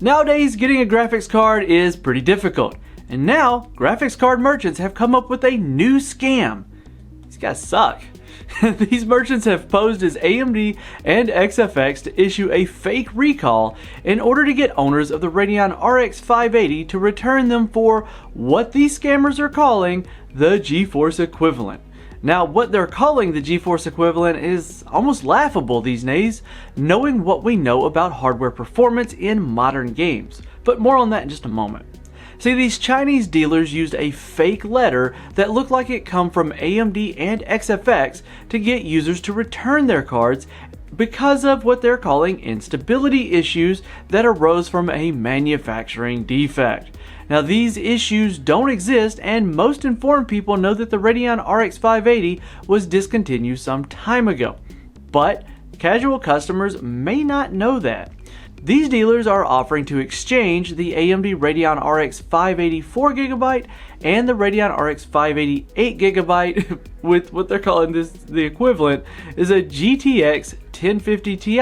Nowadays, getting a graphics card is pretty difficult, and now graphics card merchants have come up with a new scam. These guys suck. These merchants have posed as AMD and XFX to issue a fake recall in order to get owners of the Radeon RX 580 to return them for what these scammers are calling the GeForce equivalent. Now, what they're calling the GeForce equivalent is almost laughable these days, knowing what we know about hardware performance in modern games. But more on that in just a moment. See, these Chinese dealers used a fake letter that looked like it come from AMD and XFX to get users to return their cards because of what they're calling instability issues that arose from a manufacturing defect. Now, these issues don't exist, and most informed people know that the Radeon RX 580 was discontinued some time ago. But casual customers may not know that. These dealers are offering to exchange the AMD Radeon RX 580 4GB and the Radeon RX 580 8GB with what they're calling the equivalent is a GTX 1050 Ti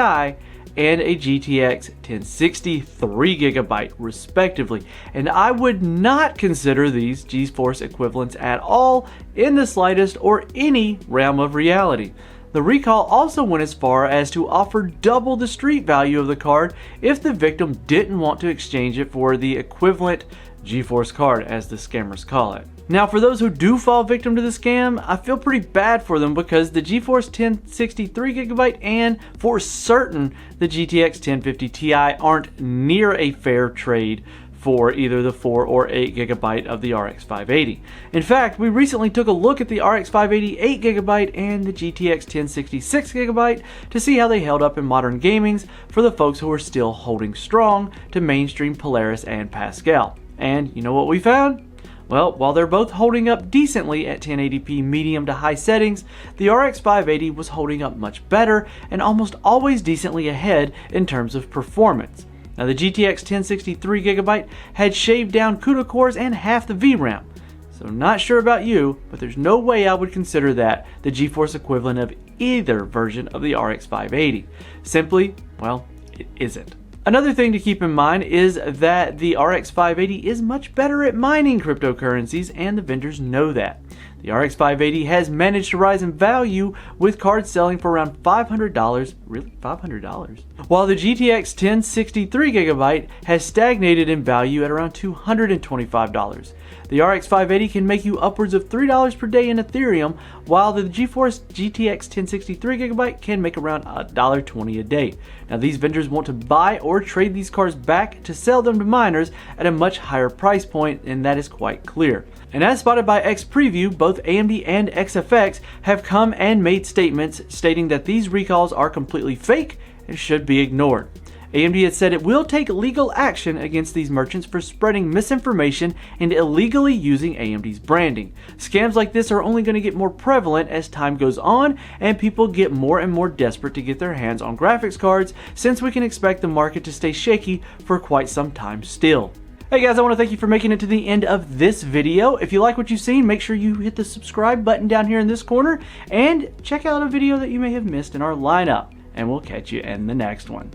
and a GTX 1060 3GB respectively. And I would not consider these GeForce equivalents at all in the slightest or any realm of reality. The recall also went as far as to offer double the street value of the card if the victim didn't want to exchange it for the equivalent GeForce card, as the scammers call it. Now, for those who do fall victim to the scam, I feel pretty bad for them because the GeForce 1060 3GB and, for certain, the GTX 1050 Ti aren't near a fair trade for either the 4 or 8GB of the RX 580. In fact, we recently took a look at the RX 580 8GB and the GTX 1060 6GB to see how they held up in modern gamings for the folks who are still holding strong to mainstream Polaris and Pascal. And you know what we found? Well, while they're both holding up decently at 1080p medium to high settings, the RX 580 was holding up much better and almost always decently ahead in terms of performance. Now, the GTX 1060 3GB had shaved down CUDA cores and half the VRAM. So not sure about you, but there's no way I would consider that the GeForce equivalent of either version of the RX 580. Simply, well, it isn't. Another thing to keep in mind is that the RX 580 is much better at mining cryptocurrencies, and the vendors know that. The RX 580 has managed to rise in value with cards selling for around $500, really $500, while the GTX 1060 3GB has stagnated in value at around $225. The RX 580 can make you upwards of $3 per day in Ethereum, while the GeForce GTX 1060 3GB can make around $1.20 a day. Now, these vendors want to buy or trade these cards back to sell them to miners at a much higher price point, and that is quite clear. And as spotted by XPreview, both AMD and XFX have come and made statements stating that these recalls are completely fake and should be ignored. AMD has said it will take legal action against these merchants for spreading misinformation and illegally using AMD's branding. Scams like this are only going to get more prevalent as time goes on and people get more and more desperate to get their hands on graphics cards, since we can expect the market to stay shaky for quite some time still. Hey guys, I want to thank you for making it to the end of this video. If you like what you've seen, make sure you hit the subscribe button down here in this corner and check out a video that you may have missed in our lineup. And we'll catch you in the next one.